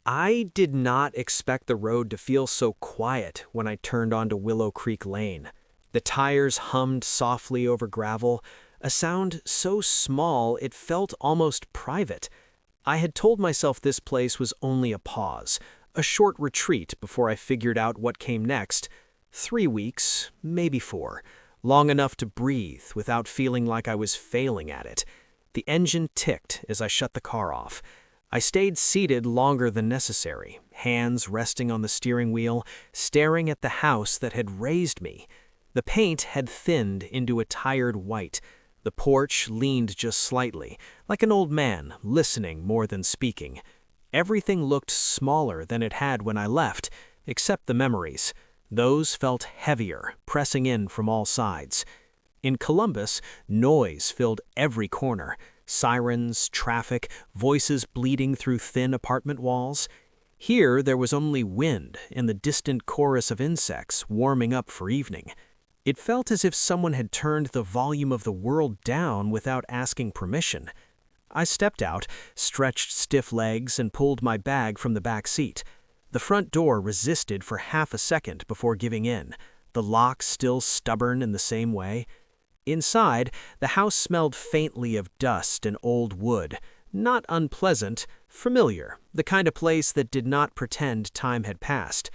I did not expect the road to feel so quiet when I turned onto Willow Creek Lane. The tires hummed softly over gravel, a sound so small it felt almost private. I had told myself this place was only a pause, a short retreat before I figured out what came next. 3 weeks, maybe 4, long enough to breathe without feeling like I was failing at it. The engine ticked as I shut the car off. I stayed seated longer than necessary, hands resting on the steering wheel, staring at the house that had raised me. The paint had thinned into a tired white. The porch leaned just slightly, like an old man, listening more than speaking. Everything looked smaller than it had when I left, except the memories. Those felt heavier, pressing in from all sides. In Columbus, noise filled every corner. Sirens, traffic, voices bleeding through thin apartment walls. Here there was only wind and the distant chorus of insects warming up for evening. It felt as if someone had turned the volume of the world down without asking permission. I stepped out, stretched stiff legs, and pulled my bag from the back seat. The front door resisted for half a second before giving in, the lock still stubborn in the same way. Inside, the house smelled faintly of dust and old wood, not unpleasant, familiar, the kind of place that did not pretend time had passed.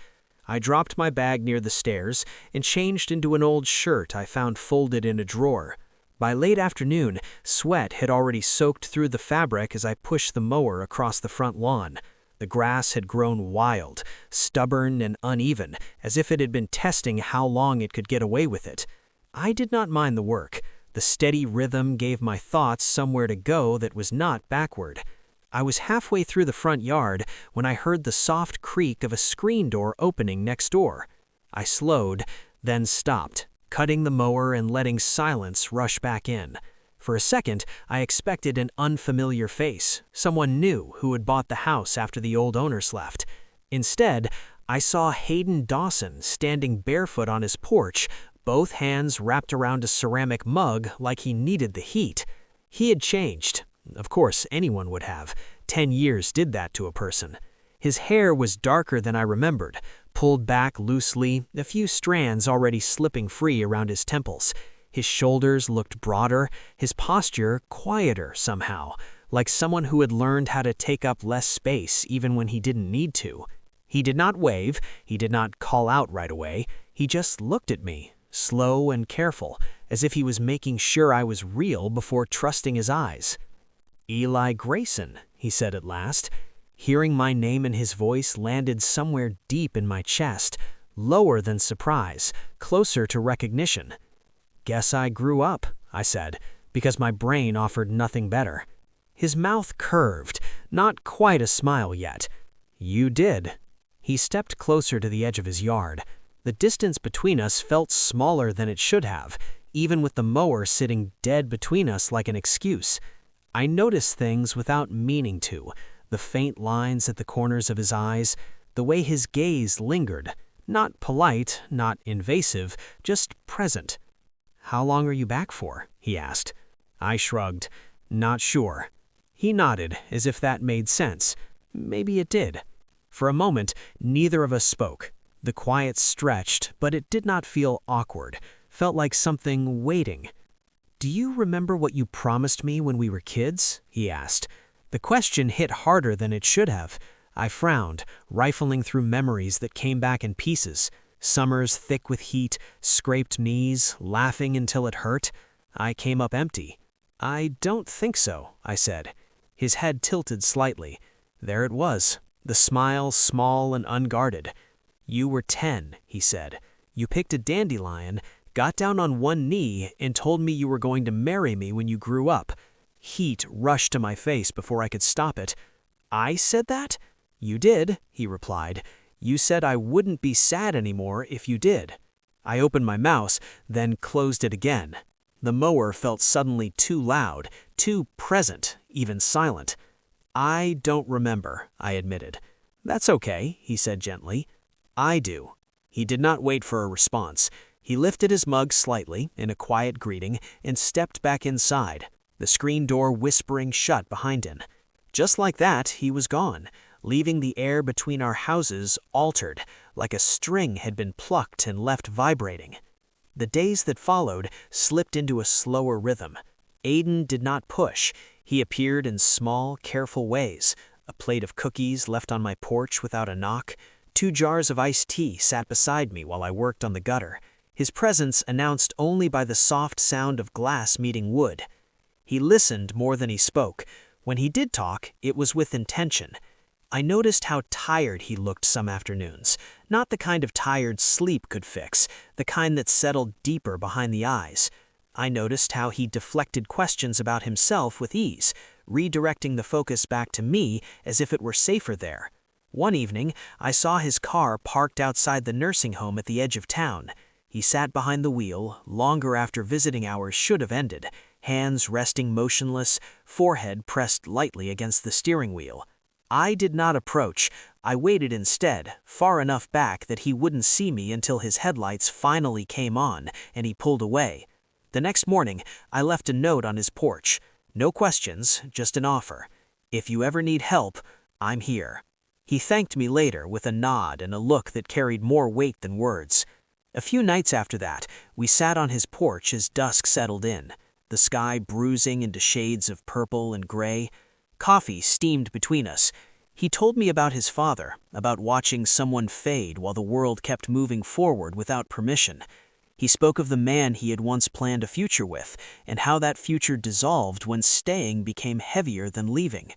I dropped my bag near the stairs and changed into an old shirt I found folded in a drawer. By late afternoon, sweat had already soaked through the fabric as I pushed the mower across the front lawn. The grass had grown wild, stubborn and uneven, as if it had been testing how long it could get away with it. I did not mind the work. The steady rhythm gave my thoughts somewhere to go that was not backward. I was halfway through the front yard when I heard the soft creak of a screen door opening next door. I slowed, then stopped, cutting the mower and letting silence rush back in. For a second, I expected an unfamiliar face, someone new who had bought the house after the old owners left. Instead, I saw Hayden Dawson standing barefoot on his porch, both hands wrapped around a ceramic mug like he needed the heat. He had changed. Of course, anyone would have. 10 years did that to a person. His hair was darker than I remembered, pulled back loosely, a few strands already slipping free around his temples. His shoulders looked broader, his posture quieter somehow, like someone who had learned how to take up less space even when he didn't need to. He did not wave, he did not call out right away, he just looked at me, slow and careful, as if he was making sure I was real before trusting his eyes. "Eli Grayson," he said at last. Hearing my name and his voice landed somewhere deep in my chest, lower than surprise, closer to recognition. "Guess I grew up," I said, because my brain offered nothing better. His mouth curved, not quite a smile yet. "You did." He stepped closer to the edge of his yard. The distance between us felt smaller than it should have, even with the mower sitting dead between us like an excuse. I noticed things without meaning to, the faint lines at the corners of his eyes, the way his gaze lingered, not polite, not invasive, just present. "How long are you back for?" he asked. I shrugged. "Not sure." He nodded, as if that made sense. Maybe it did. For a moment, neither of us spoke. The quiet stretched, but it did not feel awkward, felt like something waiting. "Do you remember what you promised me when we were kids?" he asked. The question hit harder than it should have. I frowned, rifling through memories that came back in pieces. Summers thick with heat, scraped knees, laughing until it hurt. I came up empty. "I don't think so," I said. His head tilted slightly. There it was, the smile small and unguarded. "You were 10, he said. "You picked a dandelion, got down on one knee, and told me you were going to marry me when you grew up." Heat rushed to my face before I could stop it. "I said that?" "You did," he replied. "You said I wouldn't be sad anymore if you did." I opened my mouth, then closed it again. The mower felt suddenly too loud, too present, even silent. "I don't remember," I admitted. "That's okay," he said gently. "I do." He did not wait for a response. He lifted his mug slightly, in a quiet greeting, and stepped back inside, the screen door whispering shut behind him. Just like that, he was gone, leaving the air between our houses altered, like a string had been plucked and left vibrating. The days that followed slipped into a slower rhythm. Aiden did not push. He appeared in small, careful ways. A plate of cookies left on my porch without a knock. 2 jars of iced tea sat beside me while I worked on the gutter, his presence announced only by the soft sound of glass meeting wood. He listened more than he spoke. When he did talk, it was with intention. I noticed how tired he looked some afternoons, not the kind of tired sleep could fix, the kind that settled deeper behind the eyes. I noticed how he deflected questions about himself with ease, redirecting the focus back to me as if it were safer there. One evening, I saw his car parked outside the nursing home at the edge of town. He sat behind the wheel, longer after visiting hours should have ended, hands resting motionless, forehead pressed lightly against the steering wheel. I did not approach. I waited instead, far enough back that he wouldn't see me until his headlights finally came on and he pulled away. The next morning, I left a note on his porch. No questions, just an offer. If you ever need help, I'm here. He thanked me later with a nod and a look that carried more weight than words. A few nights after that, we sat on his porch as dusk settled in, the sky bruising into shades of purple and gray. Coffee steamed between us. He told me about his father, about watching someone fade while the world kept moving forward without permission. He spoke of the man he had once planned a future with, and how that future dissolved when staying became heavier than leaving.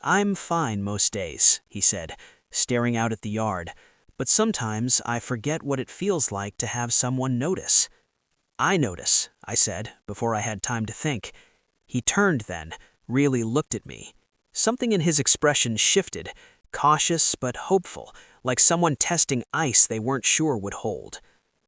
"I'm fine most days," he said, staring out at the yard, "but sometimes I forget what it feels like to have someone notice." "I notice," I said, before I had time to think. He turned then, really looked at me. Something in his expression shifted, cautious but hopeful, like someone testing ice they weren't sure would hold.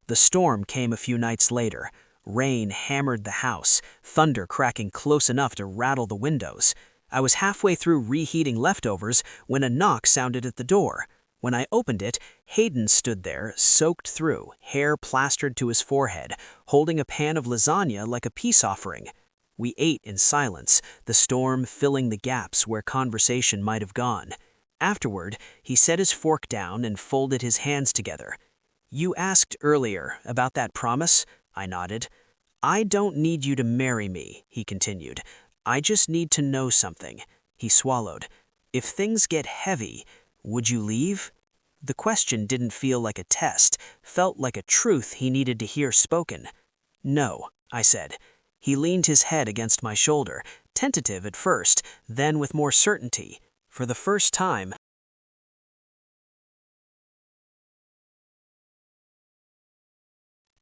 The storm came a few nights later. Rain hammered the house, thunder cracking close enough to rattle the windows. I was halfway through reheating leftovers when a knock sounded at the door. When I opened it, Hayden stood there, soaked through, hair plastered to his forehead, holding a pan of lasagna like a peace offering. We ate in silence, the storm filling the gaps where conversation might have gone. Afterward, he set his fork down and folded his hands together. "You asked earlier about that promise?" I nodded. "I don't need you to marry me," he continued. "I just need to know something." He swallowed. "If things get heavy, would you leave?" The question didn't feel like a test, felt like a truth he needed to hear spoken. "No," I said. He leaned his head against my shoulder, tentative at first, then with more certainty. For the first time,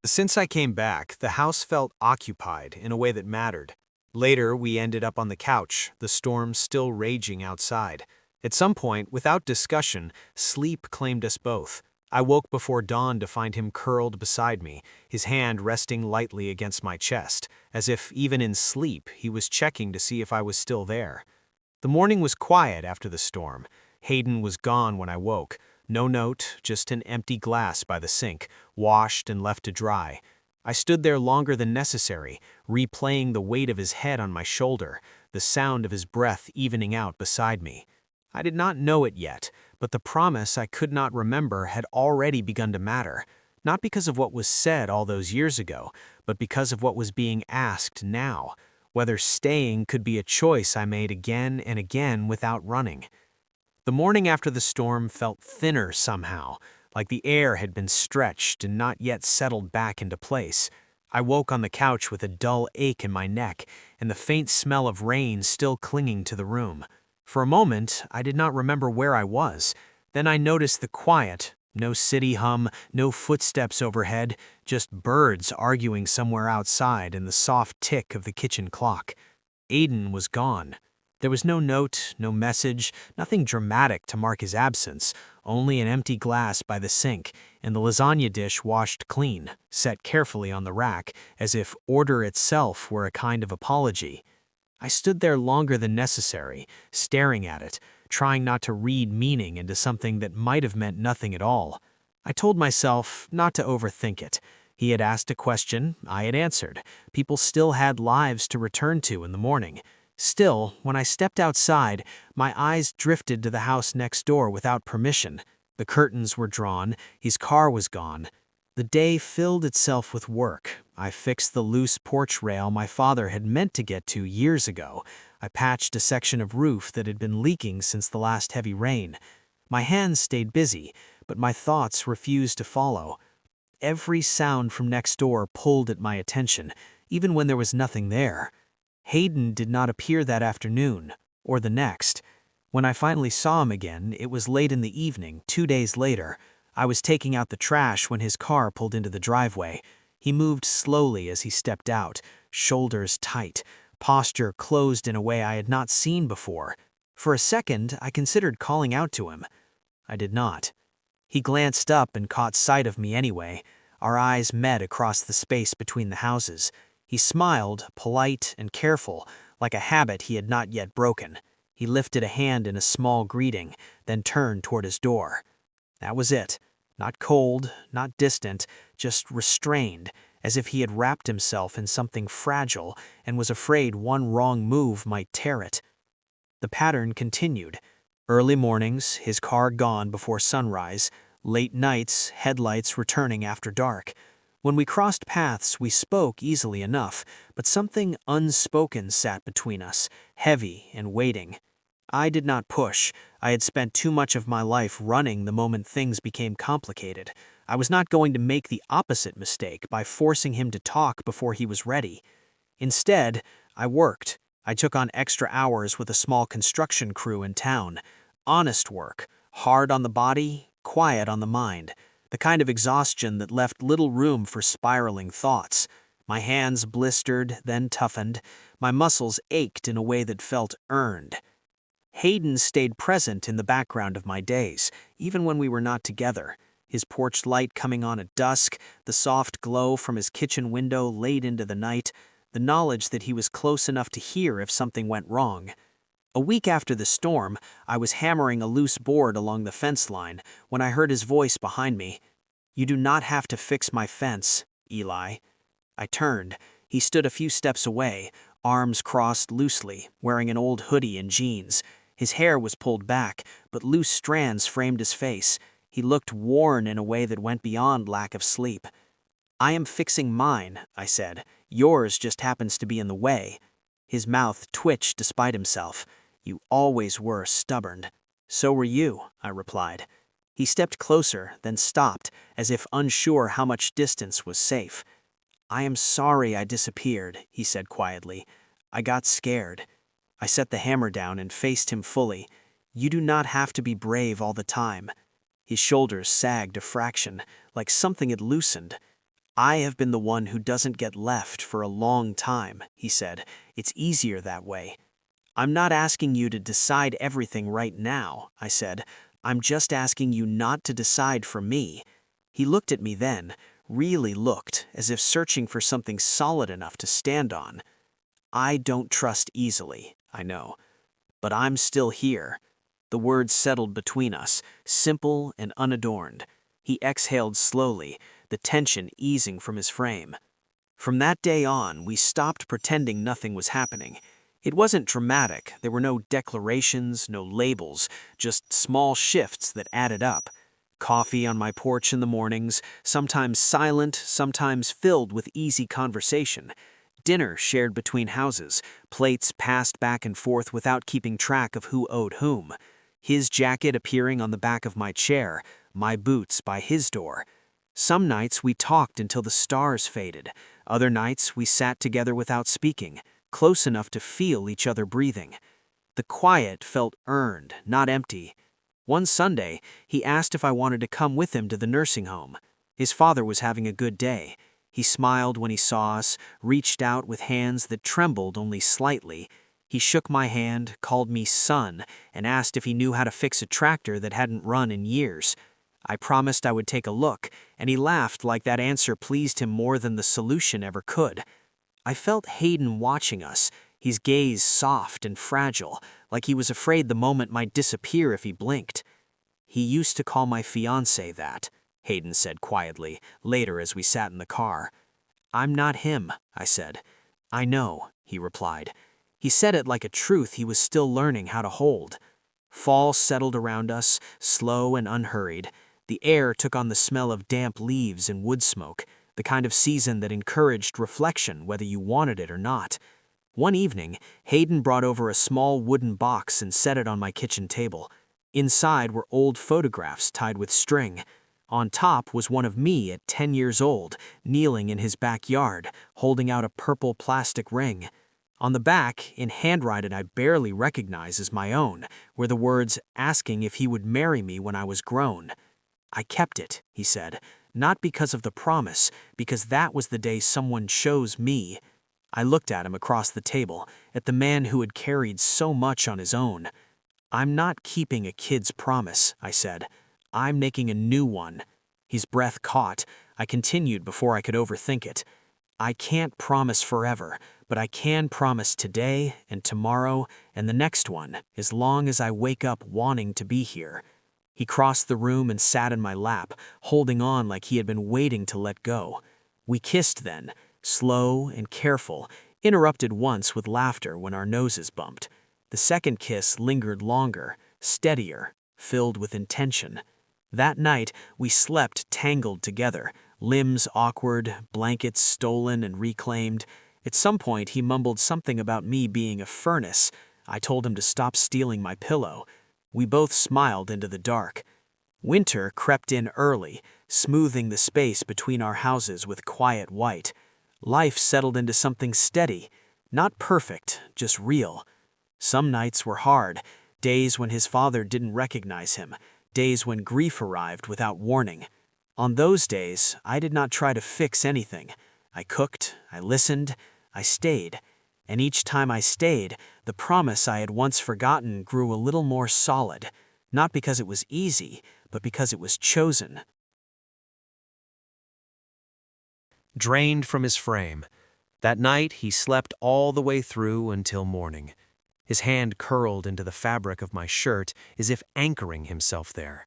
since I came back, the house felt occupied in a way that mattered. Later, we ended up on the couch, the storm still raging outside. At some point, without discussion, sleep claimed us both. I woke before dawn to find him curled beside me, his hand resting lightly against my chest, as if even in sleep he was checking to see if I was still there. The morning was quiet after the storm. Hayden was gone when I woke. No note, just an empty glass by the sink, washed and left to dry. I stood there longer than necessary, replaying the weight of his head on my shoulder, the sound of his breath evening out beside me. I did not know it yet, but the promise I could not remember had already begun to matter, not because of what was said all those years ago, but because of what was being asked now, whether staying could be a choice I made again and again without running. The morning after the storm felt thinner somehow, like the air had been stretched and not yet settled back into place. I woke on the couch with a dull ache in my neck and the faint smell of rain still clinging to the room. For a moment, I did not remember where I was. Then I noticed the quiet, no city hum, no footsteps overhead, just birds arguing somewhere outside and the soft tick of the kitchen clock. Aiden was gone. There was no note, no message, nothing dramatic to mark his absence, only an empty glass by the sink and the lasagna dish washed clean, set carefully on the rack, as if order itself were a kind of apology. I stood there longer than necessary, staring at it, trying not to read meaning into something that might have meant nothing at all. I told myself not to overthink it. He had asked a question, I had answered. People still had lives to return to in the morning. Still, when I stepped outside, my eyes drifted to the house next door without permission. The curtains were drawn, his car was gone. The day filled itself with work. I fixed the loose porch rail my father had meant to get to years ago. I patched a section of roof that had been leaking since the last heavy rain. My hands stayed busy, but my thoughts refused to follow. Every sound from next door pulled at my attention, even when there was nothing there. Hayden did not appear that afternoon, or the next. When I finally saw him again, it was late in the evening, 2 days later. I was taking out the trash when his car pulled into the driveway. He moved slowly as he stepped out, shoulders tight, posture closed in a way I had not seen before. For a second, I considered calling out to him. I did not. He glanced up and caught sight of me anyway. Our eyes met across the space between the houses. He smiled, polite and careful, like a habit he had not yet broken. He lifted a hand in a small greeting, then turned toward his door. That was it. Not cold, not distant, just restrained, as if he had wrapped himself in something fragile and was afraid one wrong move might tear it. The pattern continued. Early mornings, his car gone before sunrise. Late nights, headlights returning after dark. When we crossed paths, we spoke easily enough, but something unspoken sat between us, heavy and waiting. I did not push. I had spent too much of my life running the moment things became complicated. I was not going to make the opposite mistake by forcing him to talk before he was ready. Instead, I worked. I took on extra hours with a small construction crew in town. Honest work, hard on the body, quiet on the mind. The kind of exhaustion that left little room for spiraling thoughts. My hands blistered, then toughened. My muscles ached in a way that felt earned. Hayden stayed present in the background of my days, even when we were not together. His porch light coming on at dusk, the soft glow from his kitchen window late into the night, the knowledge that he was close enough to hear if something went wrong. A week after the storm, I was hammering a loose board along the fence line when I heard his voice behind me. "You do not have to fix my fence, Eli." I turned. He stood a few steps away, arms crossed loosely, wearing an old hoodie and jeans. His hair was pulled back, but loose strands framed his face. He looked worn in a way that went beyond lack of sleep. "I am fixing mine," I said. "Yours just happens to be in the way." His mouth twitched despite himself. "You always were stubborn." "So were you," I replied. He stepped closer, then stopped, as if unsure how much distance was safe. "I am sorry I disappeared," he said quietly. "I got scared." I set the hammer down and faced him fully. "You do not have to be brave all the time." His shoulders sagged a fraction, like something had loosened. "I have been the one who doesn't get left for a long time," he said. "It's easier that way." "I'm not asking you to decide everything right now," I said. "I'm just asking you not to decide for me." He looked at me then, really looked, as if searching for something solid enough to stand on. "I don't trust easily, I know. But I'm still here." The words settled between us, simple and unadorned. He exhaled slowly, the tension easing from his frame. From that day on, we stopped pretending nothing was happening. It wasn't dramatic. There were no declarations, no labels, just small shifts that added up. Coffee on my porch in the mornings, sometimes silent, sometimes filled with easy conversation. Dinner shared between houses, plates passed back and forth without keeping track of who owed whom. His jacket appearing on the back of my chair, my boots by his door. Some nights we talked until the stars faded. Other nights we sat together without speaking, close enough to feel each other breathing. The quiet felt earned, not empty. One Sunday, he asked if I wanted to come with him to the nursing home. His father was having a good day. He smiled when he saw us, reached out with hands that trembled only slightly. He shook my hand, called me son, and asked if he knew how to fix a tractor that hadn't run in years. I promised I would take a look, and he laughed like that answer pleased him more than the solution ever could. I felt Hayden watching us, his gaze soft and fragile, like he was afraid the moment might disappear if he blinked. "He used to call my fiancée that," Hayden said quietly, later as we sat in the car. "I'm not him," I said. "I know," he replied. He said it like a truth he was still learning how to hold. Fall settled around us, slow and unhurried. The air took on the smell of damp leaves and wood smoke, the kind of season that encouraged reflection whether you wanted it or not. One evening, Hayden brought over a small wooden box and set it on my kitchen table. Inside were old photographs tied with string. On top was one of me at 10 years old, kneeling in his backyard, holding out a purple plastic ring. On the back, in handwriting I barely recognize as my own, were the words asking if he would marry me when I was grown. I kept it, he said, not because of the promise, because that was the day someone chose me. I looked at him across the table, at the man who had carried so much on his own. I'm not keeping a kid's promise, I said. I'm making a new one. His breath caught. I continued before I could overthink it. I can't promise forever, but I can promise today and tomorrow and the next one, as long as I wake up wanting to be here. He crossed the room and sat in my lap, holding on like he had been waiting to let go. We kissed then, slow and careful, interrupted once with laughter when our noses bumped. The second kiss lingered longer, steadier, filled with intention. That night, we slept tangled together, limbs awkward, blankets stolen and reclaimed. At some point, he mumbled something about me being a furnace. I told him to stop stealing my pillow. We both smiled into the dark. Winter crept in early, smoothing the space between our houses with quiet white. Life settled into something steady, not perfect, just real. Some nights were hard, days when his father didn't recognize him, days when grief arrived without warning. On those days, I did not try to fix anything. I cooked, I listened, I stayed. And each time I stayed, the promise I had once forgotten grew a little more solid, not because it was easy, but because it was chosen. Drained from his frame. That night, he slept all the way through until morning. His hand curled into the fabric of my shirt as if anchoring himself there.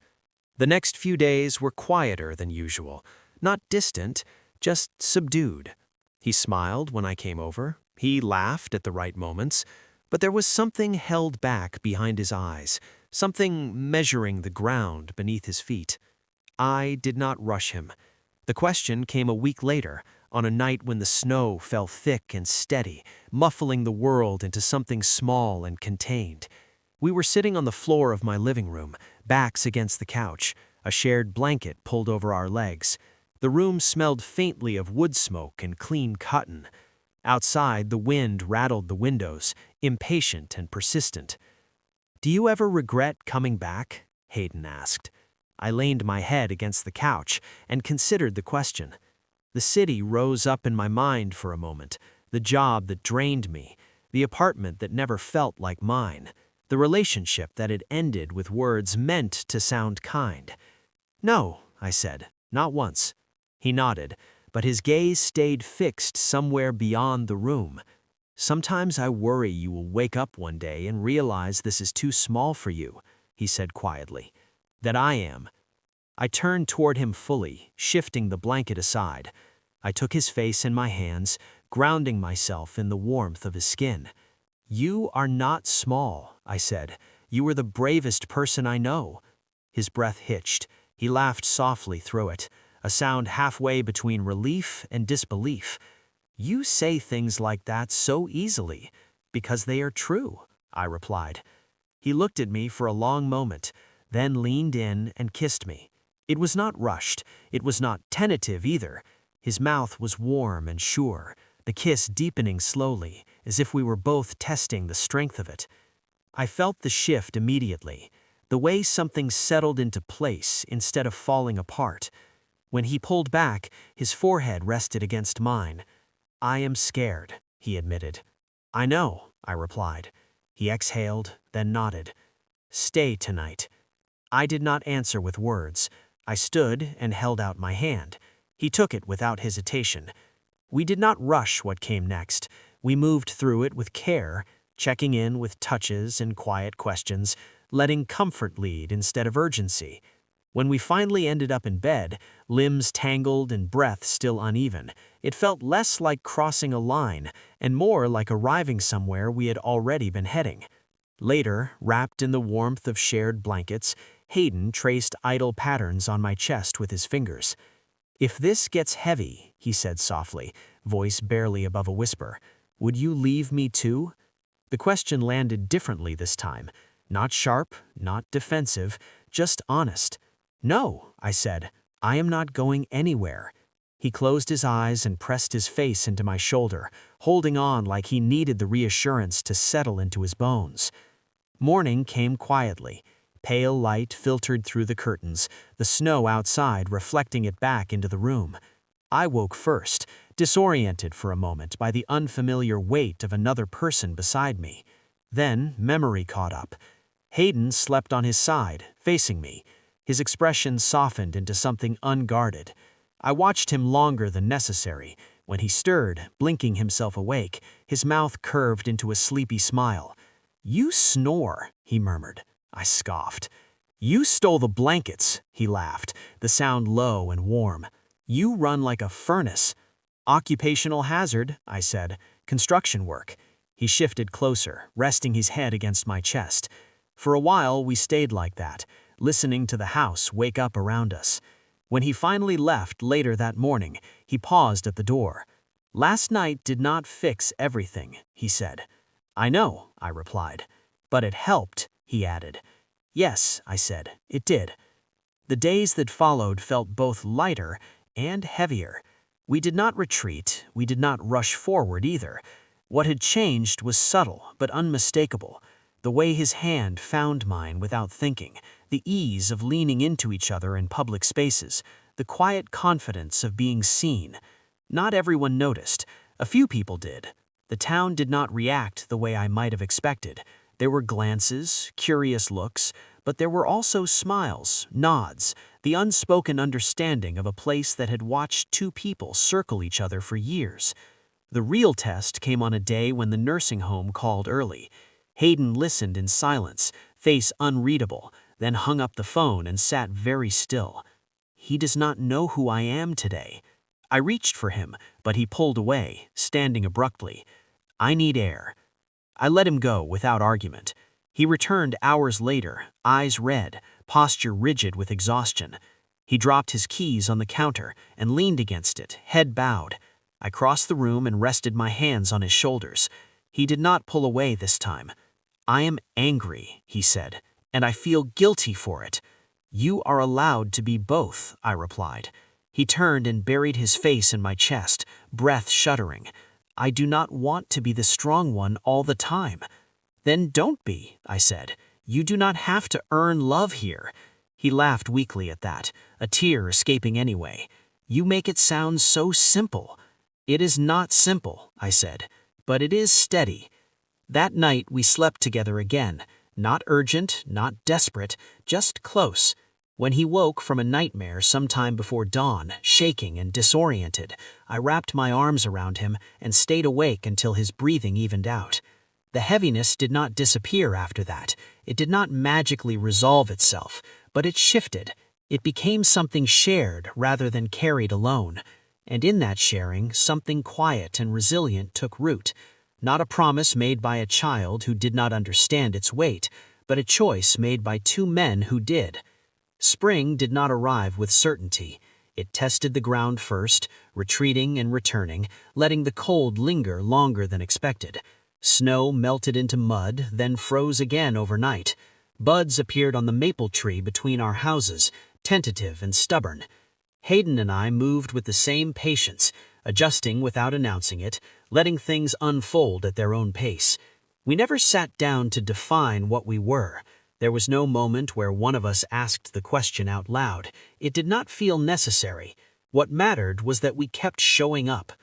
The next few days were quieter than usual, not distant, just subdued. He smiled when I came over. He laughed at the right moments, but there was something held back behind his eyes, something measuring the ground beneath his feet. I did not rush him. The question came a week later, on a night when the snow fell thick and steady, muffling the world into something small and contained. We were sitting on the floor of my living room, backs against the couch, a shared blanket pulled over our legs. The room smelled faintly of wood smoke and clean cotton. Outside, the wind rattled the windows, impatient and persistent. "Do you ever regret coming back?" Hayden asked. I leaned my head against the couch and considered the question. The city rose up in my mind for a moment, the job that drained me, the apartment that never felt like mine, the relationship that had ended with words meant to sound kind. "No," I said, "not once." He nodded, but his gaze stayed fixed somewhere beyond the room. "Sometimes I worry you will wake up one day and realize this is too small for you," he said quietly. "That I am." I turned toward him fully, shifting the blanket aside. I took his face in my hands, grounding myself in the warmth of his skin. "You are not small," I said. "You are the bravest person I know." His breath hitched. He laughed softly through it, a sound halfway between relief and disbelief. "You say things like that so easily, because they are true," I replied. He looked at me for a long moment, then leaned in and kissed me. It was not rushed, it was not tentative either. His mouth was warm and sure, the kiss deepening slowly, as if we were both testing the strength of it. I felt the shift immediately, the way something settled into place instead of falling apart. When he pulled back, his forehead rested against mine. "I am scared," he admitted. "I know," I replied. He exhaled, then nodded. "Stay tonight." I did not answer with words. I stood and held out my hand. He took it without hesitation. We did not rush what came next. We moved through it with care, checking in with touches and quiet questions, letting comfort lead instead of urgency. When we finally ended up in bed, limbs tangled and breath still uneven, it felt less like crossing a line and more like arriving somewhere we had already been heading. Later, wrapped in the warmth of shared blankets, Hayden traced idle patterns on my chest with his fingers. "If this gets heavy," he said softly, voice barely above a whisper, "would you leave me too?" The question landed differently this time. Not sharp, not defensive, just honest. "No," I said, "I am not going anywhere." He closed his eyes and pressed his face into my shoulder, holding on like he needed the reassurance to settle into his bones. Morning came quietly. Pale light filtered through the curtains, the snow outside reflecting it back into the room. I woke first, disoriented for a moment by the unfamiliar weight of another person beside me. Then memory caught up. Hayden slept on his side, facing me. His expression softened into something unguarded. I watched him longer than necessary. When he stirred, blinking himself awake, his mouth curved into a sleepy smile. "You snore," he murmured. I scoffed. "You stole the blankets," he laughed, the sound low and warm. "You run like a furnace." "Occupational hazard," I said. "Construction work." He shifted closer, resting his head against my chest. For a while, we stayed like that, listening to the house wake up around us. When he finally left later that morning, he paused at the door. "Last night did not fix everything," he said. "I know," I replied. "But it helped," he added. "Yes," I said, "it did." The days that followed felt both lighter and heavier. We did not retreat, we did not rush forward either. What had changed was subtle but unmistakable. The way his hand found mine without thinking, the ease of leaning into each other in public spaces, the quiet confidence of being seen. Not everyone noticed. A few people did. The town did not react the way I might have expected. There were glances, curious looks, but there were also smiles, nods, the unspoken understanding of a place that had watched two people circle each other for years. The real test came on a day when the nursing home called early. Hayden listened in silence, face unreadable, then hung up the phone and sat very still. He does not know who I am today. I reached for him, but he pulled away, standing abruptly. "I need air." I let him go without argument. He returned hours later, eyes red, posture rigid with exhaustion. He dropped his keys on the counter and leaned against it, head bowed. I crossed the room and rested my hands on his shoulders. He did not pull away this time. "I am angry," he said, "and I feel guilty for it." "You are allowed to be both," I replied. He turned and buried his face in my chest, breath shuddering. "I do not want to be the strong one all the time." "Then don't be," I said. "You do not have to earn love here." He laughed weakly at that, a tear escaping anyway. "You make it sound so simple." "It is not simple," I said, "but it is steady." That night we slept together again, not urgent, not desperate, just close. When he woke from a nightmare sometime before dawn, shaking and disoriented, I wrapped my arms around him and stayed awake until his breathing evened out. The heaviness did not disappear after that. It did not magically resolve itself, but it shifted. It became something shared rather than carried alone. And in that sharing, something quiet and resilient took root. Not a promise made by a child who did not understand its weight, but a choice made by two men who did. Spring did not arrive with certainty. It tested the ground first, retreating and returning, letting the cold linger longer than expected. Snow melted into mud, then froze again overnight. Buds appeared on the maple tree between our houses, tentative and stubborn. Hayden and I moved with the same patience, adjusting without announcing it, letting things unfold at their own pace. We never sat down to define what we were. There was no moment where one of us asked the question out loud. It did not feel necessary. What mattered was that we kept showing up.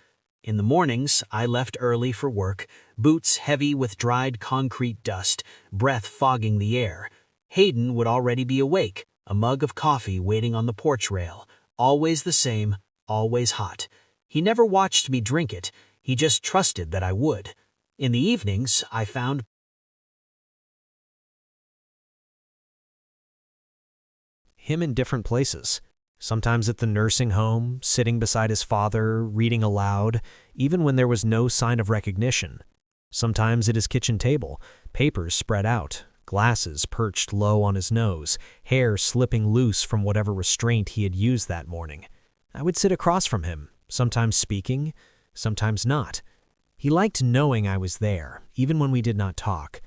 In the mornings, I left early for work, boots heavy with dried concrete dust, breath fogging the air. Hayden would already be awake, a mug of coffee waiting on the porch rail. Always the same, always hot. He never watched me drink it. He just trusted that I would. In the evenings, I found him in different places. Sometimes at the nursing home, sitting beside his father, reading aloud, even when there was no sign of recognition. Sometimes at his kitchen table, papers spread out, glasses perched low on his nose, hair slipping loose from whatever restraint he had used that morning. I would sit across from him, sometimes speaking, sometimes not. He liked knowing I was there, even when we did not talk.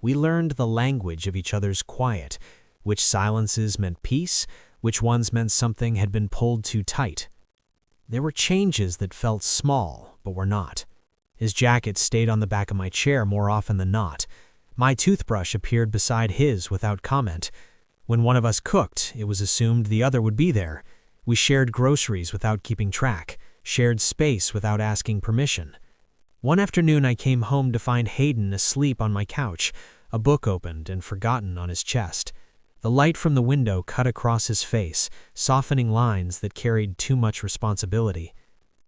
We learned the language of each other's quiet, which silences meant peace, which ones meant something had been pulled too tight. There were changes that felt small, but were not. His jacket stayed on the back of my chair more often than not. My toothbrush appeared beside his without comment. When one of us cooked, it was assumed the other would be there. We shared groceries without keeping track, shared space without asking permission. One afternoon I came home to find Hayden asleep on my couch, a book opened and forgotten on his chest. The light from the window cut across his face, softening lines that carried too much responsibility.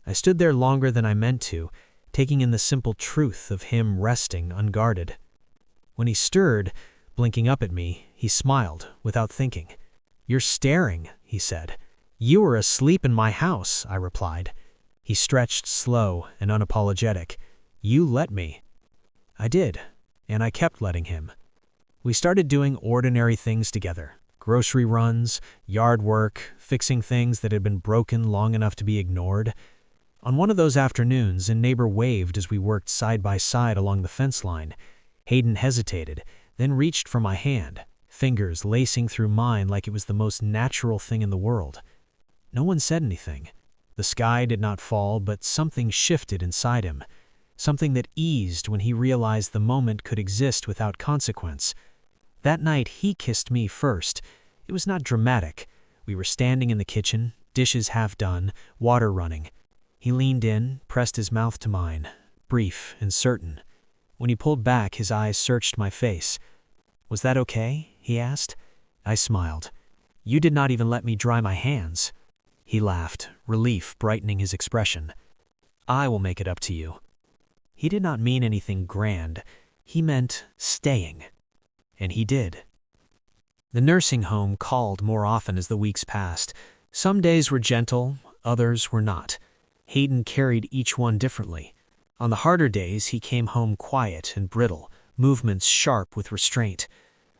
I stood there longer than I meant to, taking in the simple truth of him resting unguarded. When he stirred, blinking up at me, he smiled, without thinking. "You're staring," he said. "You were asleep in my house," I replied. He stretched slow and unapologetic. "You let me." I did, and I kept letting him. We started doing ordinary things together. Grocery runs, yard work, fixing things that had been broken long enough to be ignored. On one of those afternoons, a neighbor waved as we worked side by side along the fence line. Hayden hesitated, then reached for my hand, fingers lacing through mine like it was the most natural thing in the world. No one said anything. The sky did not fall, but something shifted inside him. Something that eased when he realized the moment could exist without consequence. That night, he kissed me first. It was not dramatic. We were standing in the kitchen, dishes half done, water running. He leaned in, pressed his mouth to mine, brief and certain. When he pulled back, his eyes searched my face. "Was that okay?" he asked. I smiled. "You did not even let me dry my hands." He laughed, relief brightening his expression. "I will make it up to you." He did not mean anything grand. He meant staying. And he did. The nursing home called more often as the weeks passed. Some days were gentle, others were not. Hayden carried each one differently. On the harder days, he came home quiet and brittle, movements sharp with restraint.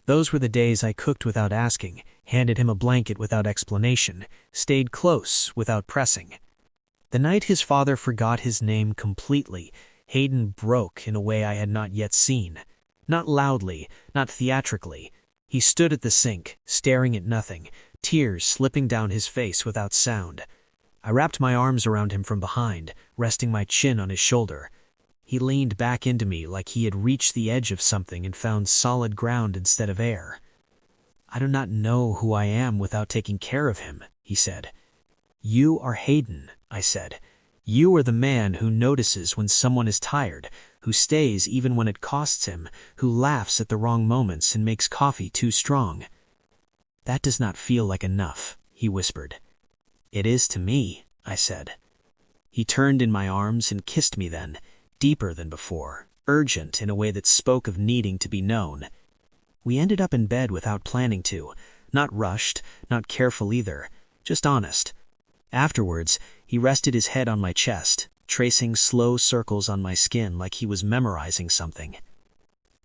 Those were the days I cooked without asking, handed him a blanket without explanation, stayed close without pressing. The night his father forgot his name completely, Hayden broke in a way I had not yet seen. Not loudly, not theatrically. He stood at the sink, staring at nothing, tears slipping down his face without sound. I wrapped my arms around him from behind, resting my chin on his shoulder. He leaned back into me like he had reached the edge of something and found solid ground instead of air. "I do not know who I am without taking care of him," he said. "You are Hayden," I said. "You are the man who notices when someone is tired, who stays even when it costs him, who laughs at the wrong moments and makes coffee too strong." "That does not feel like enough," he whispered. "It is to me," I said. He turned in my arms and kissed me then, deeper than before, urgent in a way that spoke of needing to be known. We ended up in bed without planning to, not rushed, not careful either, just honest. Afterwards, he rested his head on my chest, tracing slow circles on my skin like he was memorizing something.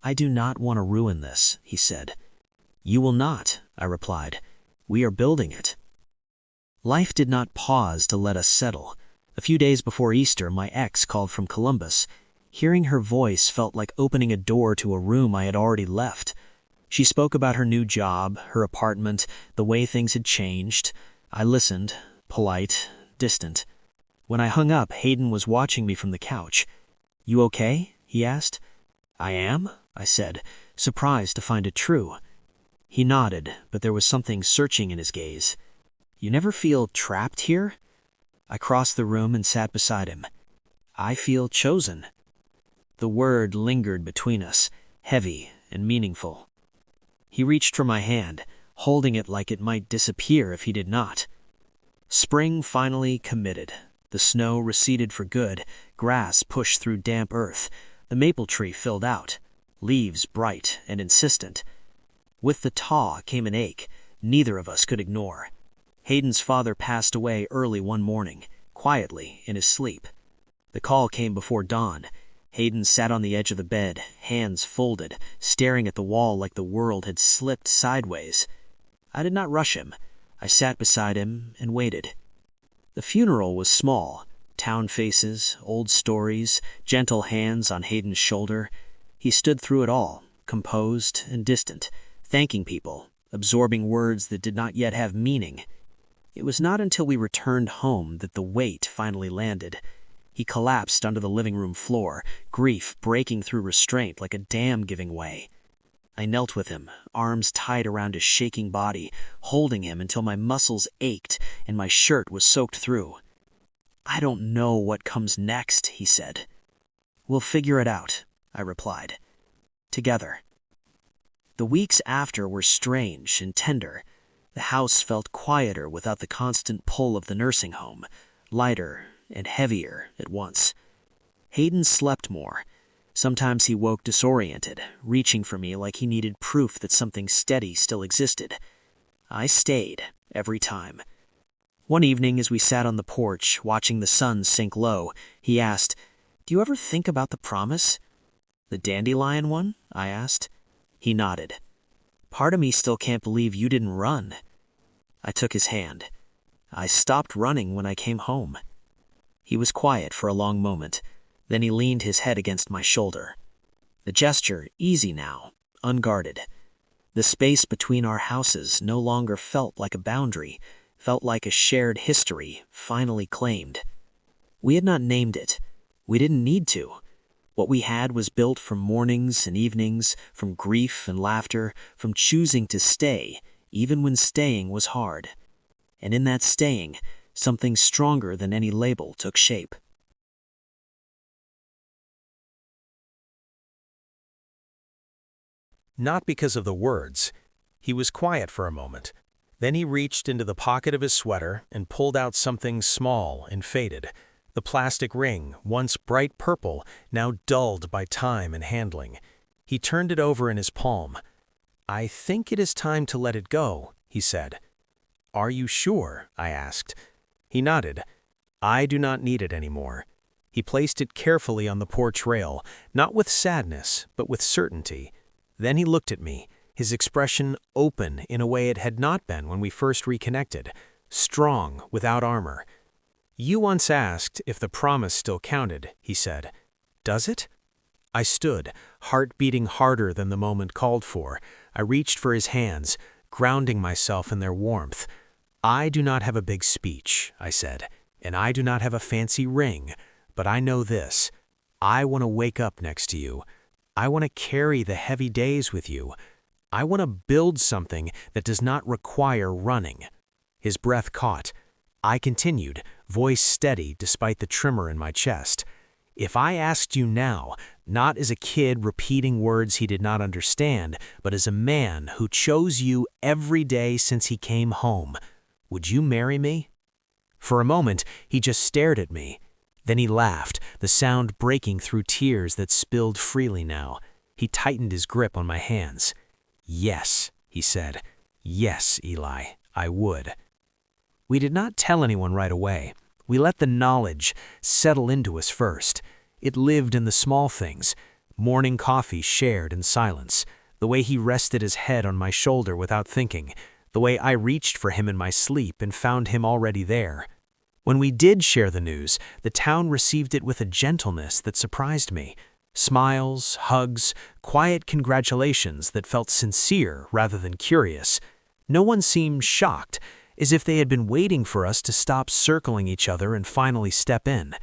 "I do not want to ruin this," he said. "You will not," I replied. "We are building it." Life did not pause to let us settle. A few days before Easter, my ex called from Columbus. Hearing her voice felt like opening a door to a room I had already left. She spoke about her new job, her apartment, the way things had changed. I listened, polite, distant. When I hung up, Hayden was watching me from the couch. "You okay?" he asked. "I am," I said, surprised to find it true. He nodded, but there was something searching in his gaze. "You never feel trapped here?" I crossed the room and sat beside him. "I feel chosen." The word lingered between us, heavy and meaningful. He reached for my hand, holding it like it might disappear if he did not. Spring finally committed. The snow receded for good, grass pushed through damp earth, the maple tree filled out, leaves bright and insistent. With the thaw came an ache, neither of us could ignore. Hayden's father passed away early one morning, quietly, in his sleep. The call came before dawn. Hayden sat on the edge of the bed, hands folded, staring at the wall like the world had slipped sideways. I did not rush him. I sat beside him and waited. The funeral was small. Town faces, old stories, gentle hands on Hayden's shoulder. He stood through it all, composed and distant, thanking people, absorbing words that did not yet have meaning. It was not until we returned home that the weight finally landed. He collapsed onto the living room floor, grief breaking through restraint like a dam giving way. I knelt with him, arms tied around his shaking body, holding him until my muscles ached and my shirt was soaked through. "I don't know what comes next," he said. "We'll figure it out," I replied. "Together." The weeks after were strange and tender. The house felt quieter without the constant pull of the nursing home, lighter and heavier at once. Hayden slept more. Sometimes he woke disoriented, reaching for me like he needed proof that something steady still existed. I stayed, every time. One evening, as we sat on the porch, watching the sun sink low, he asked, "Do you ever think about the promise?" "The dandelion one?" I asked. He nodded. "Part of me still can't believe you didn't run." I took his hand. "I stopped running when I came home." He was quiet for a long moment. Then he leaned his head against my shoulder. The gesture easy now, unguarded. The space between our houses no longer felt like a boundary, felt like a shared history, finally claimed. We had not named it. We didn't need to. What we had was built from mornings and evenings, from grief and laughter, from choosing to stay, even when staying was hard. And in that staying, something stronger than any label took shape. Not because of the words. He was quiet for a moment. Then he reached into the pocket of his sweater and pulled out something small and faded. The plastic ring, once bright purple, now dulled by time and handling. He turned it over in his palm. "I think it is time to let it go," he said. "Are you sure?" I asked. He nodded. "I do not need it anymore." He placed it carefully on the porch rail, not with sadness, but with certainty. Then he looked at me, his expression open in a way it had not been when we first reconnected, strong, without armor. "You once asked if the promise still counted," he said. "Does it?" I stood, heart beating harder than the moment called for. I reached for his hands, grounding myself in their warmth. "I do not have a big speech," I said, "and I do not have a fancy ring, but I know this. I want to wake up next to you. I want to carry the heavy days with you. I want to build something that does not require running." His breath caught. I continued, voice steady despite the tremor in my chest. "If I asked you now, not as a kid repeating words he did not understand, but as a man who chose you every day since he came home, would you marry me?" For a moment, he just stared at me. Then he laughed, the sound breaking through tears that spilled freely now. He tightened his grip on my hands. "Yes," he said. "Yes, Eli, I would." We did not tell anyone right away. We let the knowledge settle into us first. It lived in the small things. Morning coffee shared in silence. The way he rested his head on my shoulder without thinking. The way I reached for him in my sleep and found him already there. When we did share the news, the town received it with a gentleness that surprised me. Smiles, hugs, quiet congratulations that felt sincere rather than curious. No one seemed shocked, as if they had been waiting for us to stop circling each other and finally step in.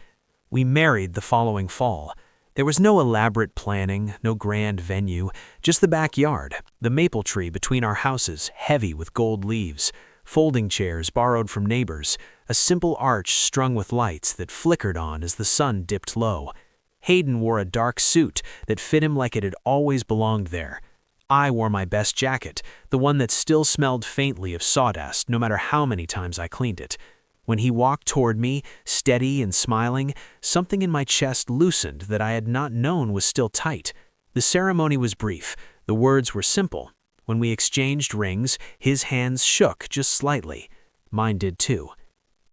We married the following fall. There was no elaborate planning, no grand venue, just the backyard, the maple tree between our houses, heavy with gold leaves, folding chairs borrowed from neighbors, a simple arch strung with lights that flickered on as the sun dipped low. Hayden wore a dark suit that fit him like it had always belonged there. I wore my best jacket, the one that still smelled faintly of sawdust no matter how many times I cleaned it. When he walked toward me, steady and smiling, something in my chest loosened that I had not known was still tight. The ceremony was brief. The words were simple. When we exchanged rings, his hands shook just slightly. Mine did too.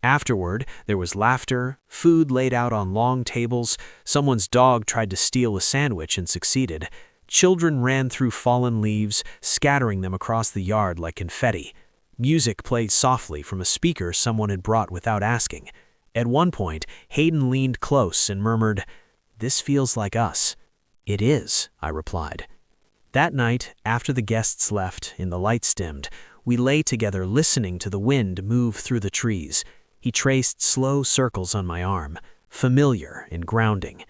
Afterward, there was laughter, food laid out on long tables, someone's dog tried to steal a sandwich and succeeded. Children ran through fallen leaves, scattering them across the yard like confetti. Music played softly from a speaker someone had brought without asking. At one point, Hayden leaned close and murmured, "This feels like us." "It is," I replied. That night, after the guests left and the lights dimmed, we lay together listening to the wind move through the trees. He traced slow circles on my arm, familiar and grounding.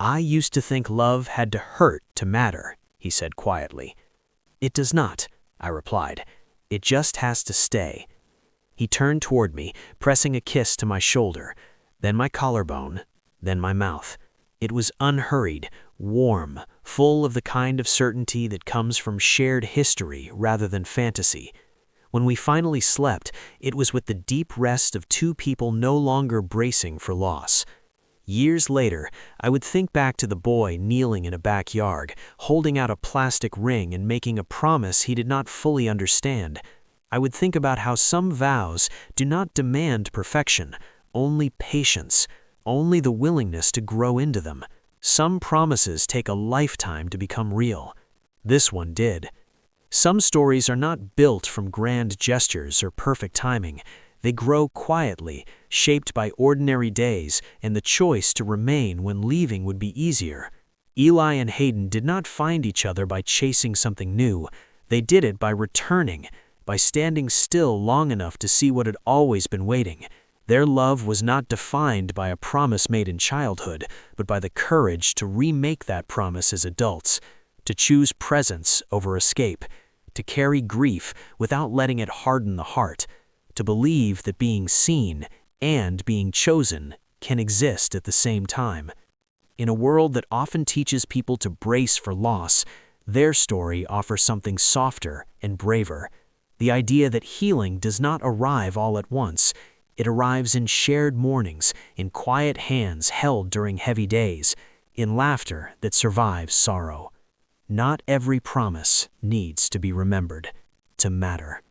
"I used to think love had to hurt to matter," he said quietly. "It does not," I replied. "It just has to stay." He turned toward me, pressing a kiss to my shoulder, then my collarbone, then my mouth. It was unhurried, warm, full of the kind of certainty that comes from shared history rather than fantasy. When we finally slept, it was with the deep rest of two people no longer bracing for loss. Years later, I would think back to the boy kneeling in a backyard, holding out a plastic ring and making a promise he did not fully understand. I would think about how some vows do not demand perfection, only patience, only the willingness to grow into them. Some promises take a lifetime to become real. This one did. Some stories are not built from grand gestures or perfect timing. They grow quietly, shaped by ordinary days and the choice to remain when leaving would be easier. Eli and Hayden did not find each other by chasing something new. They did it by returning, by standing still long enough to see what had always been waiting. Their love was not defined by a promise made in childhood, but by the courage to remake that promise as adults, to choose presence over escape, to carry grief without letting it harden the heart, to believe that being seen and being chosen can exist at the same time. In a world that often teaches people to brace for loss, their story offers something softer and braver. The idea that healing does not arrive all at once. It arrives in shared mornings, in quiet hands held during heavy days, in laughter that survives sorrow. Not every promise needs to be remembered to matter.